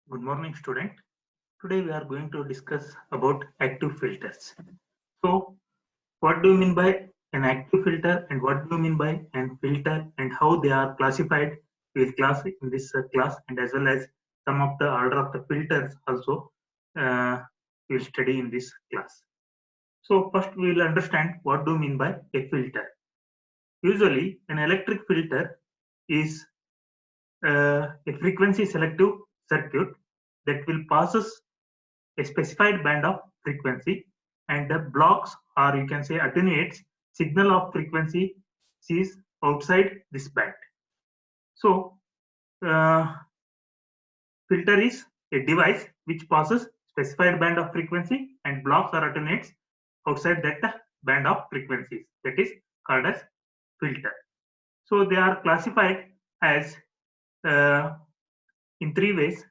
Good morning, student. Today we are going to discuss about active filters. So, what do you mean by an active filter and what do you mean by an filter and how they are classified? We'll class in this class and as well as some of the order of the filters also uh, we'll study in this class. So, first we will understand what do you mean by a filter. Usually, an electric filter is a frequency selective circuit that will passes a specified band of frequency and blocks or you can say attenuates signal of frequency is outside this band. So filter is a device which passes specified band of frequency and blocks or attenuates outside that band of frequencies, that is called as filter. So they are classified as uh, in three ways.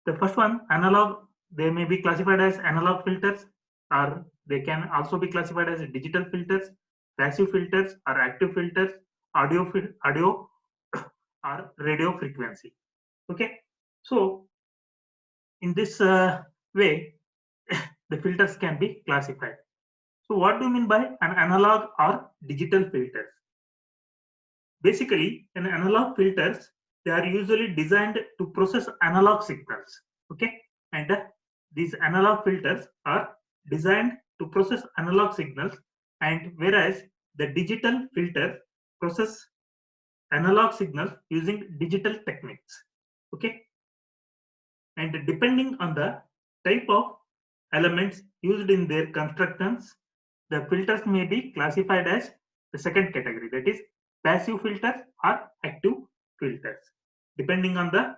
The first one, analog, they may be classified as analog filters, or they can also be classified as digital filters, passive filters, or active filters, audio or radio frequency. Okay, so in this way, the filters can be classified. So, what do you mean by an analog or digital filters? Basically, in analog filters, they are usually designed to process analog signals. Okay, and these analog filters are designed to process analog signals, and whereas the digital filters process analog signals using digital techniques. Okay, and depending on the type of elements used in their constructions, the filters may be classified as the second category, that is passive filters or active filters. Depending on the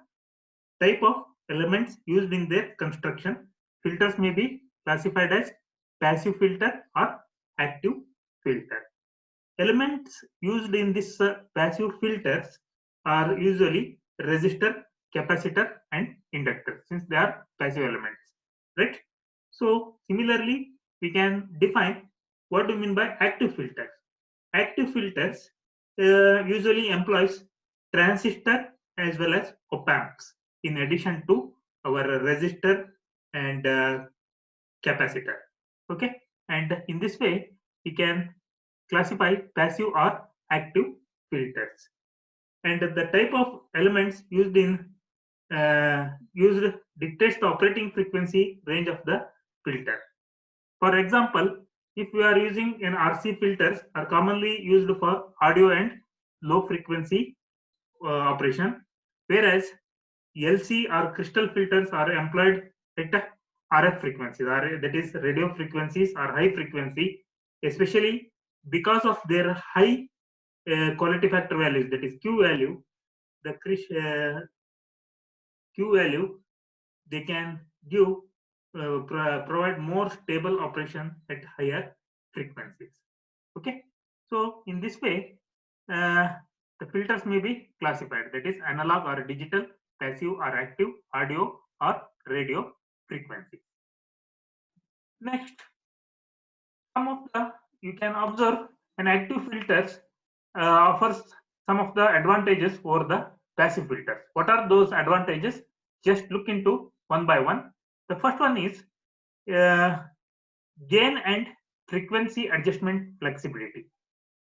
type of elements used in their construction, filters may be classified as passive filter or active filter. Elements used in this passive filters are usually resistor, capacitor, and inductor, since they are passive elements, right? So similarly, we can define what do you mean by active filters. Active filters usually employs transistor as well as op amps in addition to our resistor and capacitor. Okay, and in this way we can classify passive or active filters. And the type of elements used dictates the operating frequency range of the filter. For example, if we are using an RC filters are commonly used for audio and low frequency operation, whereas LC or crystal filters are employed at RF frequencies, that is radio frequencies or high frequency, especially because of their high quality factor values, that is Q value. The Q value, they can give provide more stable operation at higher frequencies. Okay, so in this way, uh, the filters may be classified, that is analog or digital, passive or active, audio or radio frequency. Next, some of the you can observe an active filters offers some of the advantages over the passive filters. What are those advantages? Just look into one by one. The first one is uh, gain and frequency adjustment flexibility.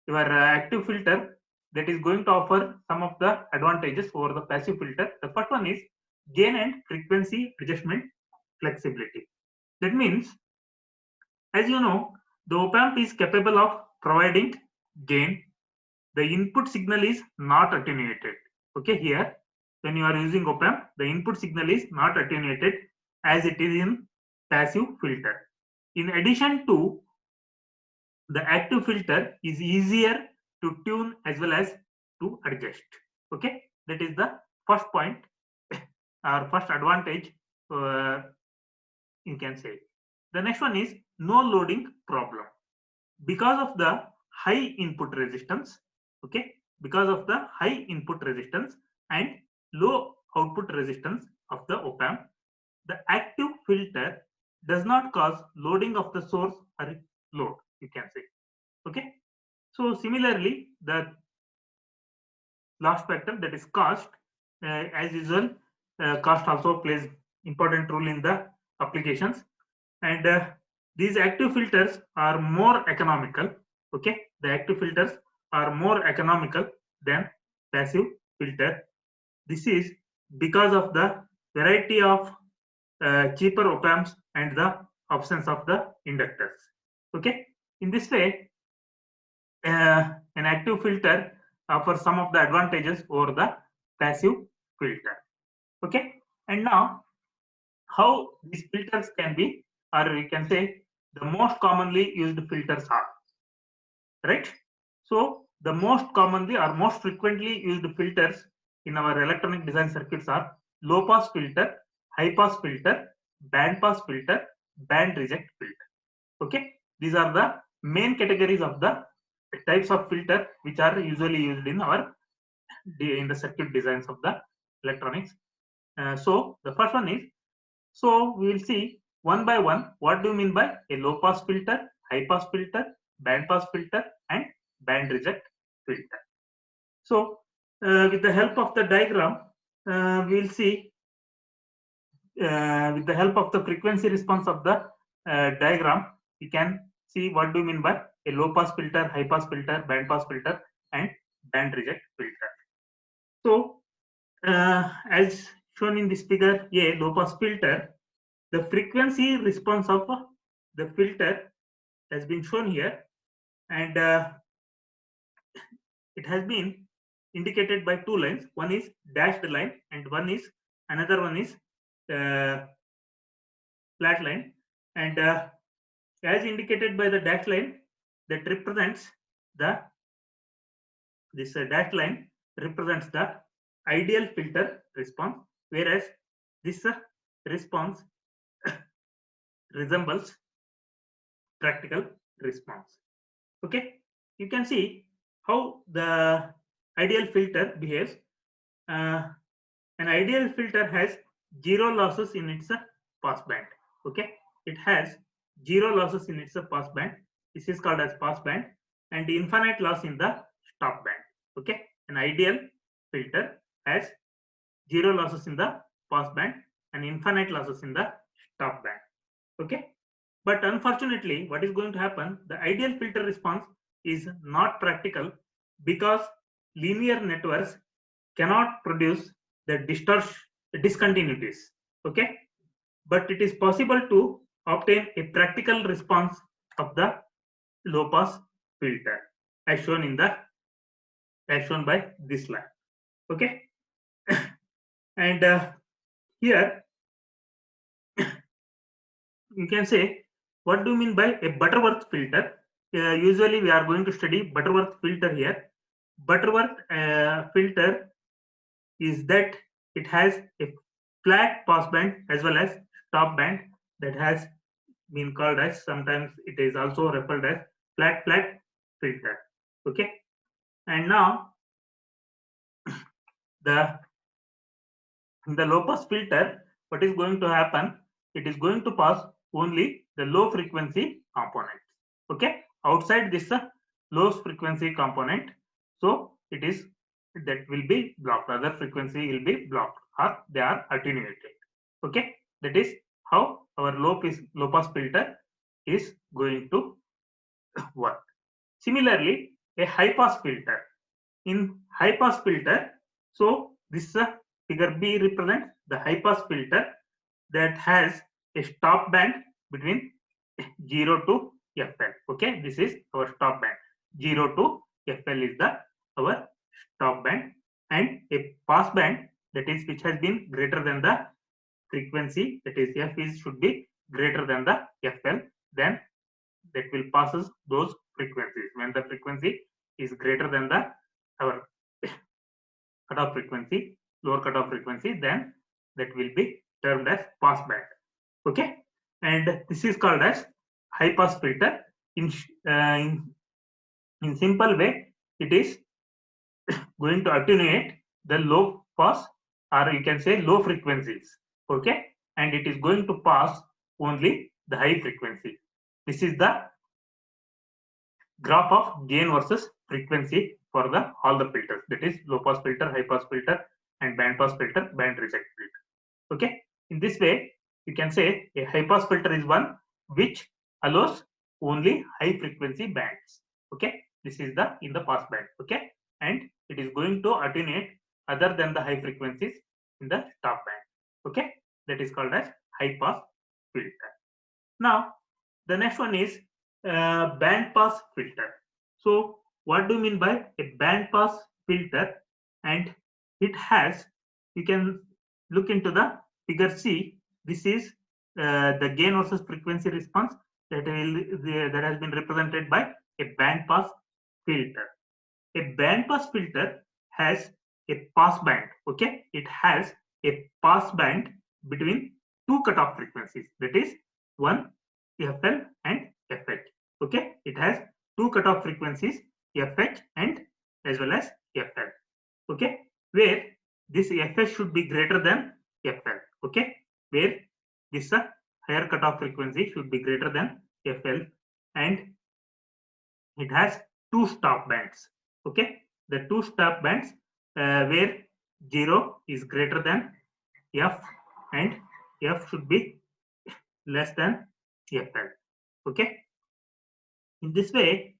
Your active filter that is going to offer some of the advantages over the passive filter. The first one is gain and frequency adjustment flexibility. That means, as you know, the op amp is capable of providing gain. The input signal is not attenuated. Okay, here when you are using op amp, the input signal is not attenuated as it is in passive filter. In addition to, the active filter is easier to tune as well as to adjust. Okay, that is the first point or first advantage uh, you can say. The next one is no loading problem because of the high input resistance. Okay, because of the high input resistance and low output resistance of the op amp, the active filter does not cause loading of the source or load, you can say. Okay, so similarly, the last factor, that is cost, as usual, cost also plays important role in the applications. And these active filters are more economical. Okay, the active filters are more economical than passive filter. This is because of the variety of cheaper op amps and the absence of the inductors. Okay, in this way, an active filter offers some of the advantages over the passive filter. Okay, and now how these filters can be, or we can say the most commonly used filters are, right? So the most commonly or most frequently used filters in our electronic design circuits are low pass filter, high pass filter, band pass filter, band reject filter. Okay, these are the main categories of the types of filter which are usually used in our in the circuit designs of the electronics. So the first one is, so we will see one by one what do you mean by a low pass filter, high pass filter, band pass filter, and band reject filter. So with the help of the diagram, we will see with the help of the frequency response of the diagram, we can see what do you mean by a low pass filter, high pass filter, band pass filter, and band reject filter. So as shown in this figure, a low pass filter, the frequency response of the filter has been shown here, and it has been indicated by two lines. One is dashed line, and another one is flat line. And as indicated by the dashed line, that represents the this dashed line represents the ideal filter response, whereas this response resembles practical response. Okay, you can see how the ideal filter behaves. An ideal filter has zero losses in its pass band. Okay, it has zero losses in its pass band. This is called as pass band, and infinite loss in the stop band. Okay, an ideal filter has zero losses in the pass band and infinite losses in the stop band. Okay, but unfortunately, what is going to happen? The ideal filter response is not practical because linear networks cannot produce the discontinuities. Okay, but it is possible to obtain a practical response of the low pass filter as shown by this line. Okay, and here you can say, what do you mean by a Butterworth filter? Usually we are going to study Butterworth filter here. Butterworth filter is that it has a flat pass band as well as stop band, that has been called as, sometimes it is also referred as flat filter. Okay, and now the in the low pass filter, what is going to happen? It is going to pass only the low frequency components. Okay, outside this low frequency component, so it is that will be blocked. Other frequency will be blocked or they are attenuated. Okay, that is how our low pass filter is going to work. Similarly, a high pass filter. In high pass filter, so this figure B represents the high pass filter that has a stop band between 0 to FL. Okay, this is our stop band. 0 to FL is the our stop band, and a pass band, that is which has been greater than the frequency, that is F is should be greater than the FL, then that will passes those frequencies. When the frequency is greater than the our cutoff frequency, lower cutoff frequency, then that will be termed as pass band. Okay, and this is called as high pass filter. In simple way, it is going to attenuate the low pass, or you can say low frequencies. Okay, and it is going to pass only the high frequency. This is the graph of gain versus frequency for the all the filters, that is low pass filter, high pass filter, and band pass filter, band reject filter. Okay, in this way you can say a high pass filter is one which allows only high frequency bands. Okay, this is the in the pass band. Okay, and it is going to attenuate other than the high frequencies in the stop band. Okay, that is called as high pass filter. Now the next one is band pass filter. So what do you mean by a band pass filter? And it has, you can look into the figure C. This is the gain versus frequency response that has been represented by a band pass filter. A band pass filter has a pass band. Okay, it has a pass band between two cutoff frequencies, that is one FL and FH. Okay, it has two cutoff frequencies, FH and as well as FL. Okay, where this FH should be greater than FL. Okay, where this higher cutoff frequency should be greater than FL, and it has two stop bands. Okay, the two stop bands where 0 is greater than F and F should be less than FL. Okay, in this way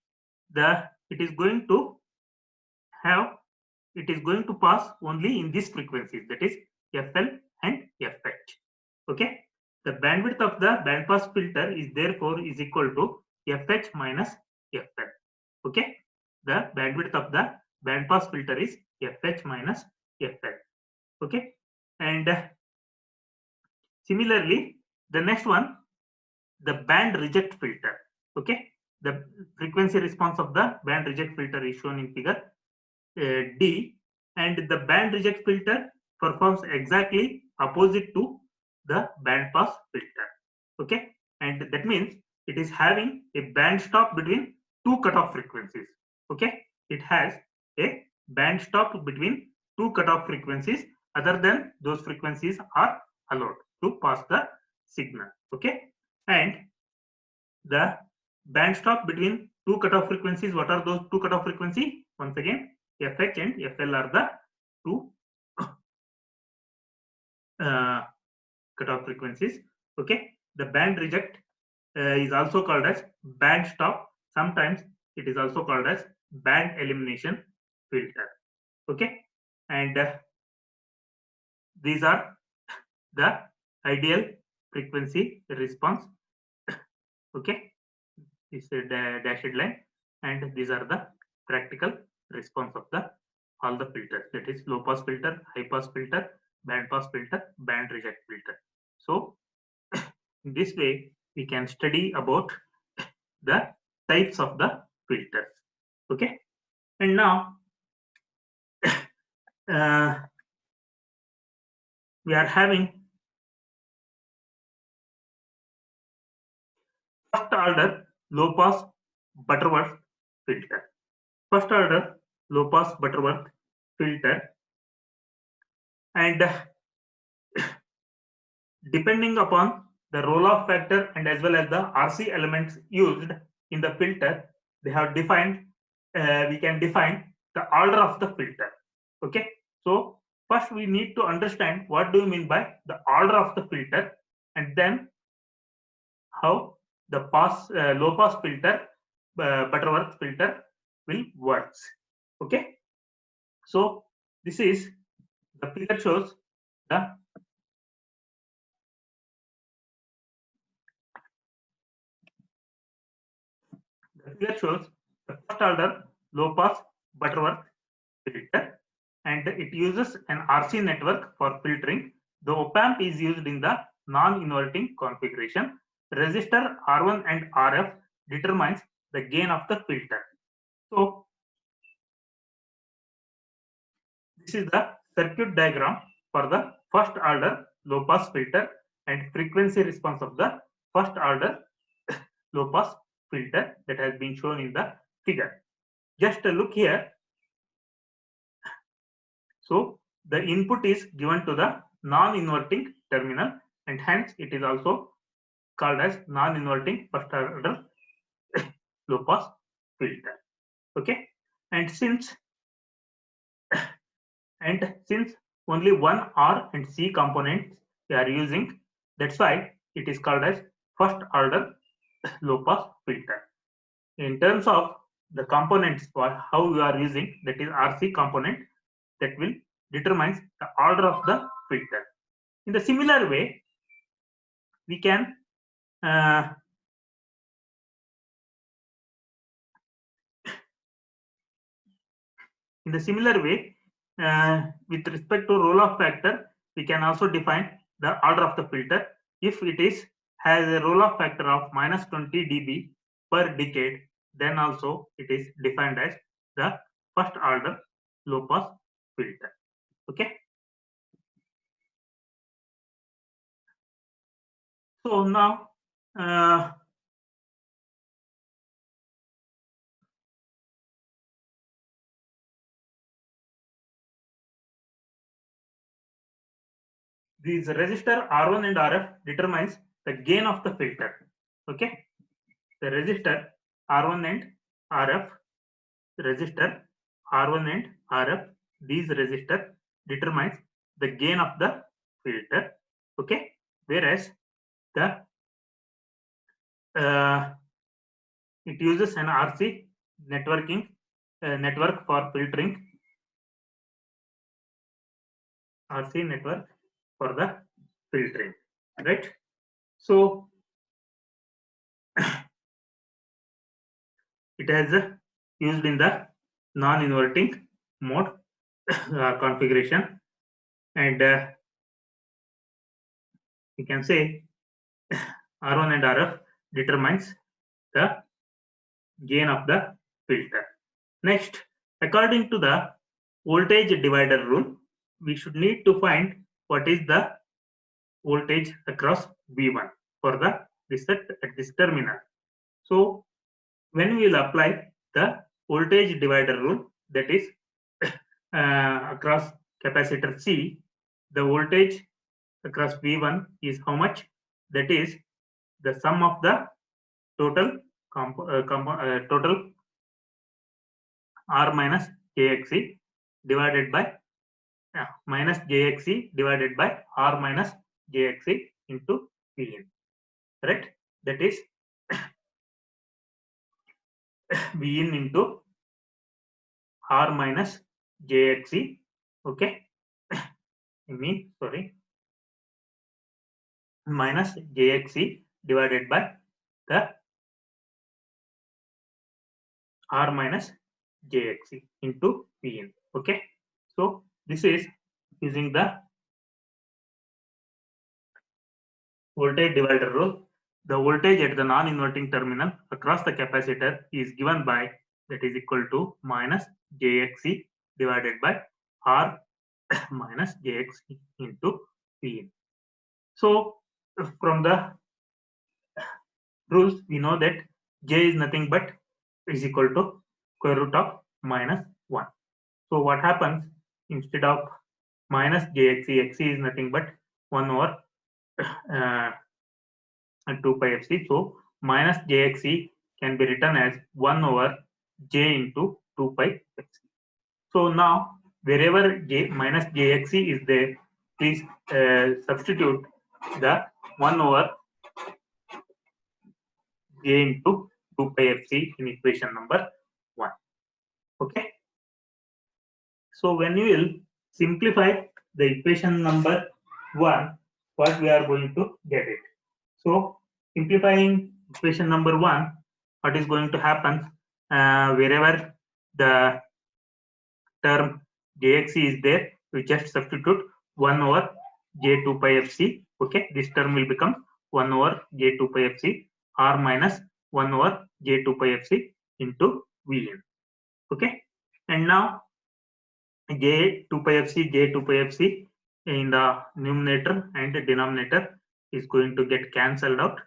it is going to have, it is going to pass only in these frequencies, that is FL and FH. Okay, the bandwidth of the band pass filter is therefore is equal to FH minus FL. Okay, the bandwidth of the band pass filter is FH minus FL. Okay, and similarly the next one, the band reject filter. Okay, the frequency response of the band reject filter is shown in figure D, and the band reject filter performs exactly opposite to the band pass filter. Okay, and that means it is having a band stop between two cutoff frequencies. Okay, it has a band stop between two cutoff frequencies, other than those frequencies are allowed to pass the signal. Okay, and the band stop between two cutoff frequencies, what are those two cutoff frequencies? Once again, FH and FL are the two cutoff frequencies. Okay, the band reject is also called as band stop. Sometimes it is also called as band elimination filter. Okay, and these are the ideal frequency response. Okay, this is a dashed line, and these are the practical response of the all the filters, that is low pass filter, high pass filter, band pass filter, band reject filter. So in this way we can study about the types of the filters. Okay, and now we are having first order low pass Butterworth filter. First order low pass Butterworth filter, and depending upon the roll-off factor and as well as the RC elements used in the filter, they have defined, we can define the order of the filter. Okay, so first we need to understand what do you mean by the order of the filter, and then how the low pass filter, Butterworth filter will works. Okay, so this is the figure shows the figure shows the first order low pass Butterworth filter, and it uses an RC network for filtering. The op-amp is used in the non-inverting configuration. Resistor R1 and RF determines the gain of the filter. So this is the circuit diagram for the first order low pass filter and frequency response of the first order low pass filter that has been shown in the figure. Just look here. So the input is given to the non-inverting terminal, and hence it is also called as non-inverting first order low pass filter. Okay, and since only one R and C components we are using. That's why it is called as first order low pass filter. In terms of the components for how you are using, that is RC component, that will determines the order of the filter. In the similar way, we can in the similar way, with respect to roll-off factor, we can also define the order of the filter. If it is has a roll-off factor of minus 20 dB per decade, then also it is defined as the first order low pass filter. Okay. So now these resistor R1 and RF determines the gain of the filter. Okay. The resistor R1 and RF, resistor R1 and RF, these resistor determines the gain of the filter. Okay. Whereas the it uses an RC networking network for filtering, RC network for the filtering, right? So it has used in the non-inverting mode configuration, and we can say R1 and RF determines the gain of the filter. Next, according to the voltage divider rule, we should need to find what is the voltage across V1 for the reset at this terminal. So when we will apply the voltage divider rule, that is across capacitor C, the voltage across V1 is how much? That is the sum of the total total R minus JXE divided by minus JXE divided by R minus JXE into Vin. Correct? That is Vin into R minus JXE. Okay. I mean, sorry, minus JXE divided by the R minus JXE into Vn. Okay. So this is using the voltage divider rule. The voltage at the non-inverting terminal across the capacitor is given by, that is equal to minus JXE divided by R minus JXE into Vn. So from the rules, we know that J is nothing but is equal to square root of minus 1. So what happens, instead of minus JXE, XE is nothing but 1 over 2 pi fc. So minus JXE can be written as 1 over J into 2 pi fc. So now wherever J minus JXE is there, please substitute the 1 over J into 2 pi fc in equation number 1. Okay. So when you will simplify the equation number 1, what we are going to get it. So simplifying equation number 1, what is going to happen, wherever the term JXE is there, we just substitute 1 over J2 pi fc. Okay, this term will become 1 over J2 pi fc R minus 1 over J2 pi fc into Vn. Okay, and now J2 pi fc, J2 pi fc in the numerator and denominator is going to get cancelled out,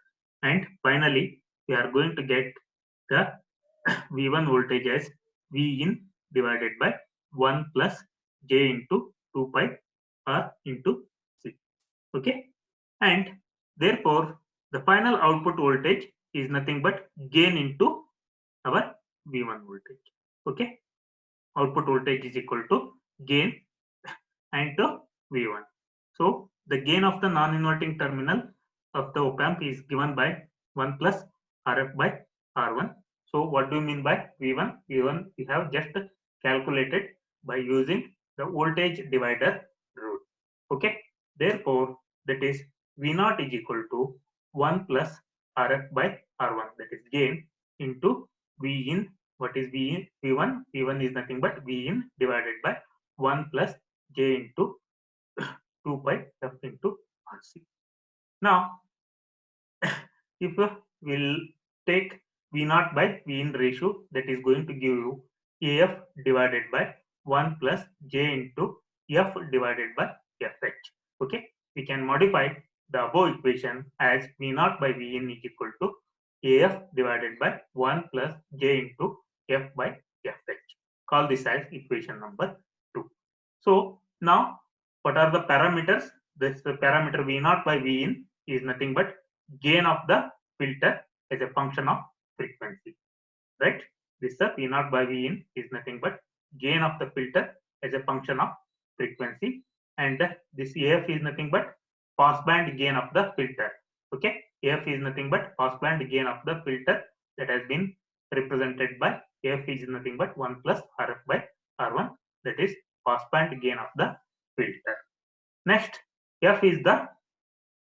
and finally we are going to get the V1 voltage as Vin divided by 1 plus J into 2 pi R into C. Okay, and therefore the final output voltage is nothing but gain into our V1 voltage. Okay, output voltage is equal to gain and to V1. So the gain of the non-inverting terminal of the op-amp is given by 1 plus Rf by R1. So what do you mean by V1? V1 we have just calculated by using the voltage divider rule. Okay. Therefore, that is V0 is equal to 1 plus Rf by R1, that is gain, into V in. What is V in? V1? V1 is nothing but V in divided by 1 plus J into 2 pi F into RC. Now, if we'll take V0 by V in ratio, that is going to give you AF divided by 1 plus J into F divided by FH. Okay, we can modify the above equation as V0 by V in is equal to AF divided by 1 plus J into F by FH. Call this as equation number 2. So now, what are the parameters? This parameter V0 by V in is nothing but gain of the filter as a function of frequency, right? This V0 by V in is nothing but gain of the filter as a function of frequency, and this AF is nothing but passband gain of the filter. Okay, AF is nothing but passband gain of the filter that has been represented by AF is nothing but 1 plus Rf by R1, that is passband gain of the filter. Next, F is the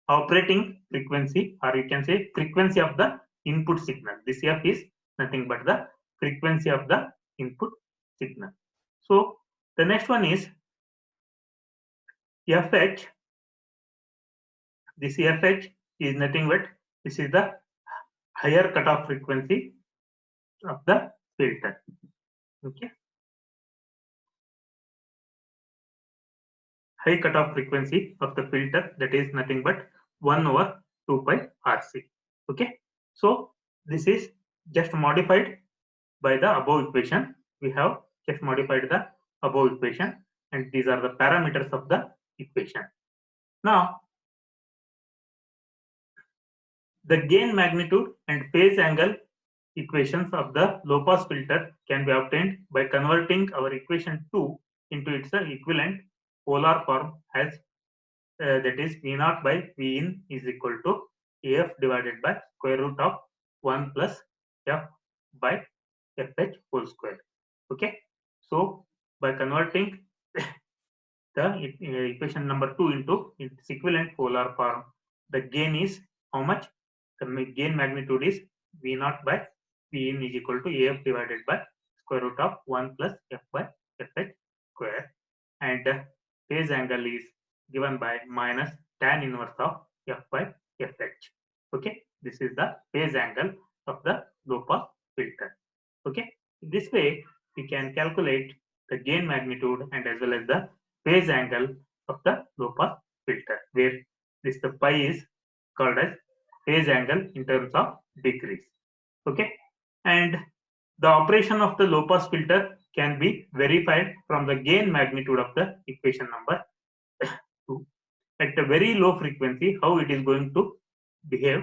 operating frequency, or you can say frequency of the input signal. This F is nothing but the frequency of the input signal. So the next one is FH. This FH is nothing but this is the higher cutoff frequency of the filter. Okay, high cutoff frequency of the filter, that is nothing but 1 over 2 pi RC. Okay, so this is just modified by the above equation. We have just modified the above equation, and these are the parameters of the equation. Now, the gain magnitude and phase angle equations of the low pass filter can be obtained by converting our equation 2 into its equivalent polar form as that is V0 by V in is equal to AF divided by square root of 1 plus F by FH whole square. Okay, so by converting the equation number 2 into its equivalent polar form, the gain is how much? The gain magnitude is V0 by V in is equal to AF divided by square root of 1 plus F by FH square, and the phase angle is given by minus tan inverse of F by FH. Okay, this is the phase angle of the low pass filter. Okay, this way we can calculate the gain magnitude and as well as the phase angle of the low pass filter, where this the pi is called as phase angle in terms of degrees. Okay, and the operation of the low pass filter can be verified from the gain magnitude of the equation number 2. At a very low frequency, how it is going to behave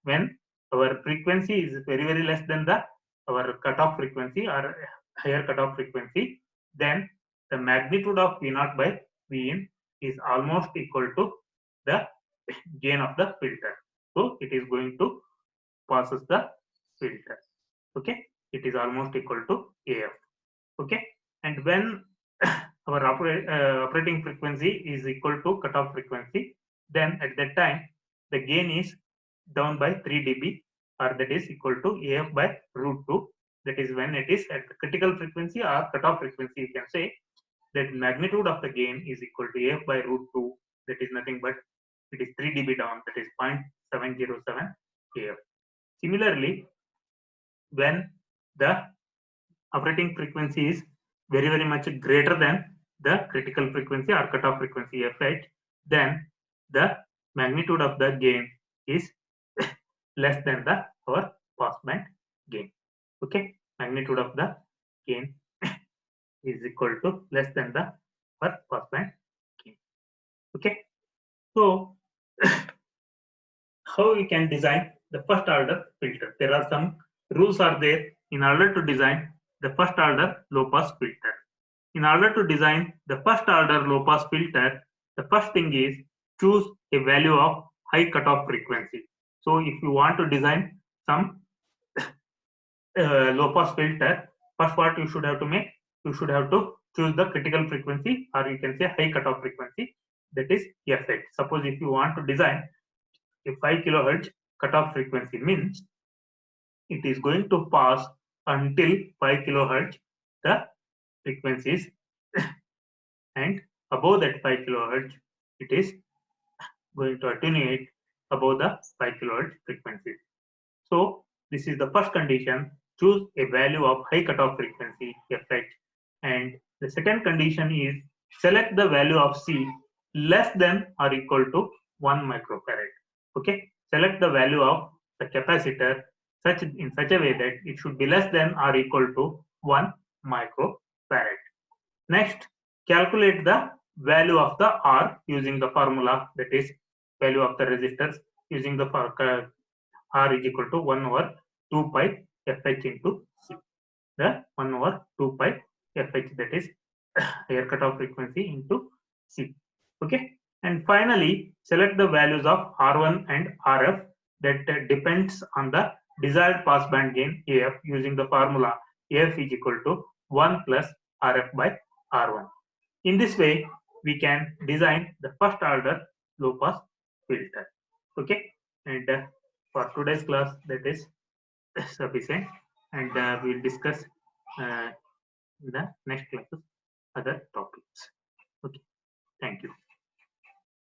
when our frequency is very less than the our cutoff frequency or higher cutoff frequency, then the magnitude of V0 by V in is almost equal to the gain of the filter. So it is going to passes the filter. Okay, it is almost equal to AF. Okay, and when our operating frequency is equal to cutoff frequency, then at that time the gain is down by 3 dB, or that is equal to AF by root 2. That is when it is at the critical frequency or cutoff frequency, you can say that magnitude of the gain is equal to AF by root 2. That is nothing but it is 3 dB down, that is 0.707 AF. Similarly, when the operating frequency is very much greater than the critical frequency or cutoff frequency FH, then the magnitude of the gain is less than the our passband gain. Okay, magnitude of the gain is equal to less than the our passband gain. Okay, so how we can design the first order filter? There are some rules are there in order to design the first order low pass filter. In order to design the first order low pass filter, the first thing is choose a value of high cutoff frequency. So if you want to design some low pass filter, first what you should have to make, you should have to choose the critical frequency, or you can say high cutoff frequency, that is F8. Suppose if you want to design a 5 kilohertz cutoff frequency, means it is going to pass until 5 kilohertz the frequencies and above that 5 kilohertz it is going to attenuate above the 5 kilohertz frequency. So this is the first condition, choose a value of high cutoff frequency F8, and the second condition is select the value of C less than or equal to 1 microfarad. Okay, select the value of the capacitor in such a way that it should be less than or equal to 1 microfarad. Next, calculate the value of the R using the formula, that is value of the resistors using the R is equal to 1 over 2 pi Fh into C. The 1 over 2 pi Fh, that is air cutoff frequency into C. Okay. And finally, select the values of R1 and RF that depends on the desired passband gain AF using the formula AF is equal to 1 plus RF by R1. In this way, we can design the first order low pass filter. Okay. And for today's class, that is sufficient, and we will discuss in the next classes other topics. Okay. Thank you.